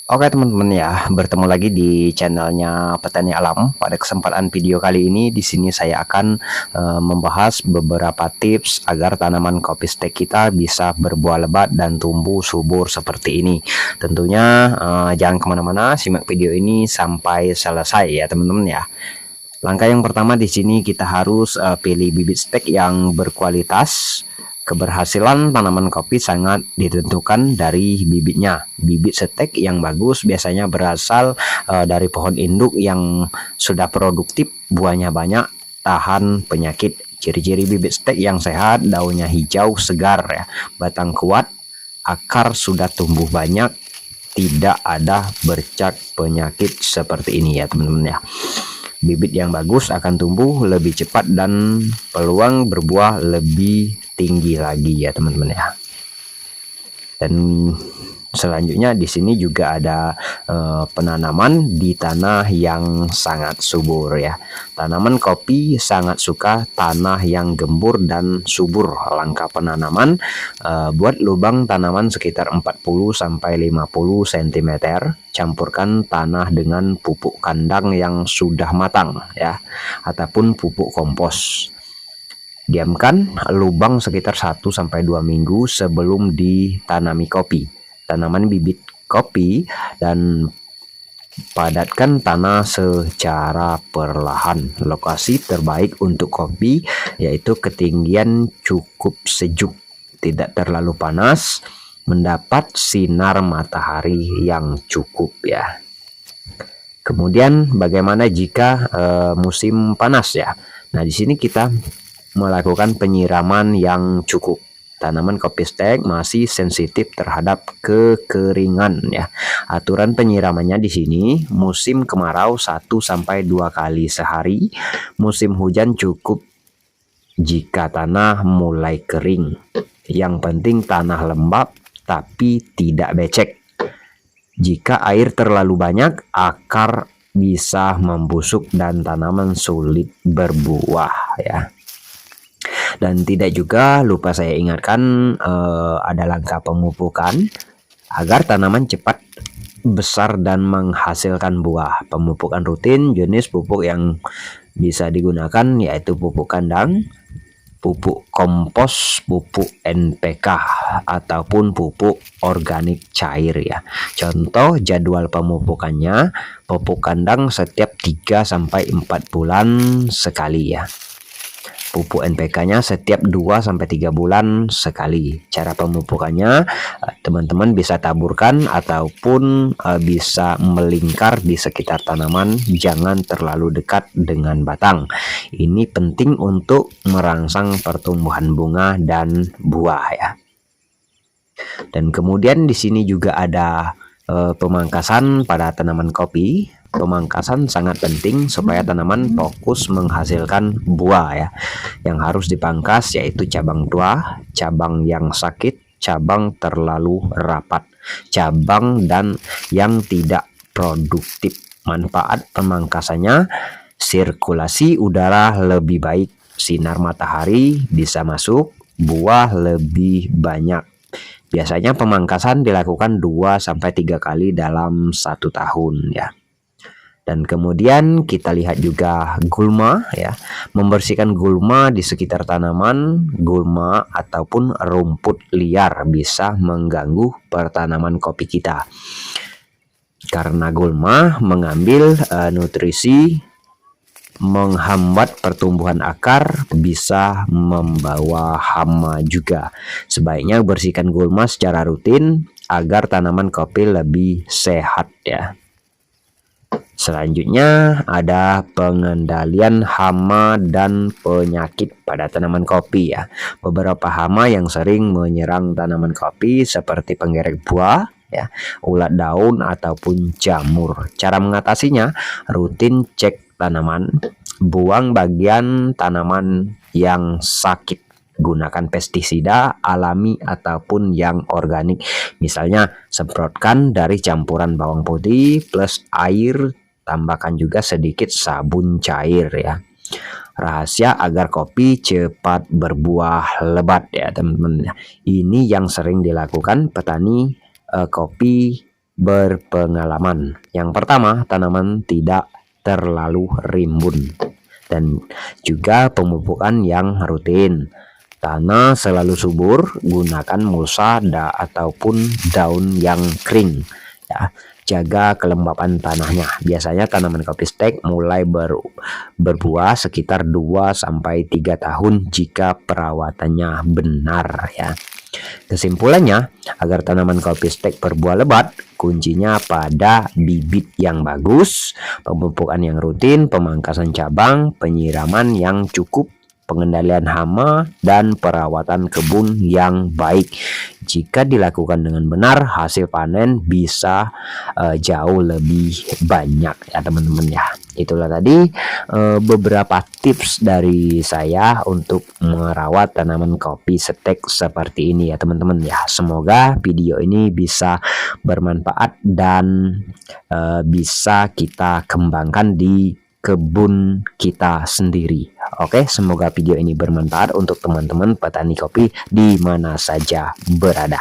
Oke teman-teman ya, bertemu lagi di channelnya Petani Alam. Pada kesempatan video kali ini, di sini saya akan membahas beberapa tips agar tanaman kopi stek kita bisa berbuah lebat dan tumbuh subur seperti ini. Tentunya jangan kemana-mana, simak video ini sampai selesai ya teman-teman ya. Langkah yang pertama di sini kita harus pilih bibit stek yang berkualitas. Keberhasilan tanaman kopi sangat ditentukan dari bibitnya. Bibit stek yang bagus biasanya berasal dari pohon induk yang sudah produktif, buahnya banyak, tahan penyakit. Ciri-ciri bibit stek yang sehat: daunnya hijau segar ya, batang kuat, akar sudah tumbuh banyak, tidak ada bercak penyakit seperti ini ya teman-teman ya. Bibit yang bagus akan tumbuh lebih cepat dan peluang berbuah lebih tinggi lagi ya teman-teman ya. Dan selanjutnya di sini juga ada penanaman di tanah yang sangat subur ya. Tanaman kopi sangat suka tanah yang gembur dan subur. Langkah penanaman, buat lubang tanaman sekitar 40 sampai 50 cm. Campurkan tanah dengan pupuk kandang yang sudah matang ya, ataupun pupuk kompos. Diamkan lubang sekitar 1 sampai 2 minggu sebelum ditanami kopi. Tanaman bibit kopi dan padatkan tanah secara perlahan. Lokasi terbaik untuk kopi yaitu ketinggian cukup sejuk, tidak terlalu panas, mendapat sinar matahari yang cukup ya. Kemudian bagaimana jika musim panas ya? Nah, di sini kita melakukan penyiraman yang cukup. Tanaman kopi stek masih sensitif terhadap kekeringan ya. Aturan penyiramannya di sini, musim kemarau 1 sampai 2 kali sehari, musim hujan cukup jika tanah mulai kering. Yang penting tanah lembab tapi tidak becek. Jika air terlalu banyak, akar bisa membusuk dan tanaman sulit berbuah ya. Dan tidak juga lupa saya ingatkan ada langkah pemupukan agar tanaman cepat besar dan menghasilkan buah. Pemupukan rutin, jenis pupuk yang bisa digunakan yaitu pupuk kandang, pupuk kompos, pupuk NPK, ataupun pupuk organik cair ya. Contoh jadwal pemupukannya, pupuk kandang setiap 3 sampai 4 bulan sekali ya. Pupuk NPK-nya setiap 2 sampai 3 bulan sekali. Cara pemupukannya teman-teman bisa taburkan ataupun bisa melingkar di sekitar tanaman, jangan terlalu dekat dengan batang. Ini penting untuk merangsang pertumbuhan bunga dan buah ya. Dan kemudian di sini juga ada pemangkasan pada tanaman kopi. Pemangkasan sangat penting supaya tanaman fokus menghasilkan buah ya. Yang harus dipangkas yaitu cabang tua, cabang yang sakit, cabang terlalu rapat, cabang dan yang tidak produktif. Manfaat pemangkasannya, sirkulasi udara lebih baik, sinar matahari bisa masuk, buah lebih banyak. Biasanya pemangkasan dilakukan 2 sampai 3 kali dalam 1 tahun ya. Dan kemudian kita lihat juga gulma ya. Membersihkan gulma di sekitar tanaman. Gulma ataupun rumput liar bisa mengganggu pertanaman kopi kita. Karena gulma mengambil nutrisi, menghambat pertumbuhan akar, bisa membawa hama juga. Sebaiknya bersihkan gulma secara rutin agar tanaman kopi lebih sehat ya. Selanjutnya ada pengendalian hama dan penyakit pada tanaman kopi ya. Beberapa hama yang sering menyerang tanaman kopi seperti penggerek buah ya, ulat daun ataupun jamur. Cara mengatasinya, rutin cek tanaman, buang bagian tanaman yang sakit. Gunakan pestisida alami ataupun yang organik. Misalnya semprotkan dari campuran bawang putih plus air, tambahkan juga sedikit sabun cair ya. Rahasia agar kopi cepat berbuah lebat ya teman-teman. Ini yang sering dilakukan petani kopi berpengalaman. Yang pertama, tanaman tidak terlalu rimbun dan juga pemupukan yang rutin. Tanah selalu subur, gunakan mulsa ataupun daun yang kering ya. Jaga kelembapan tanahnya. Biasanya tanaman kopi stek mulai berbuah sekitar 2-3 tahun jika perawatannya benar ya. Kesimpulannya, agar tanaman kopi stek berbuah lebat, kuncinya pada bibit yang bagus, pemupukan yang rutin, pemangkasan cabang, penyiraman yang cukup, pengendalian hama, dan perawatan kebun yang baik. Jika dilakukan dengan benar, hasil panen bisa jauh lebih banyak ya teman-teman ya. Itulah tadi beberapa tips dari saya untuk merawat tanaman kopi stek seperti ini ya teman-teman ya. Semoga video ini bisa bermanfaat dan bisa kita kembangkan di kebun kita sendiri. Oke, semoga video ini bermanfaat untuk teman-teman petani kopi di mana saja berada.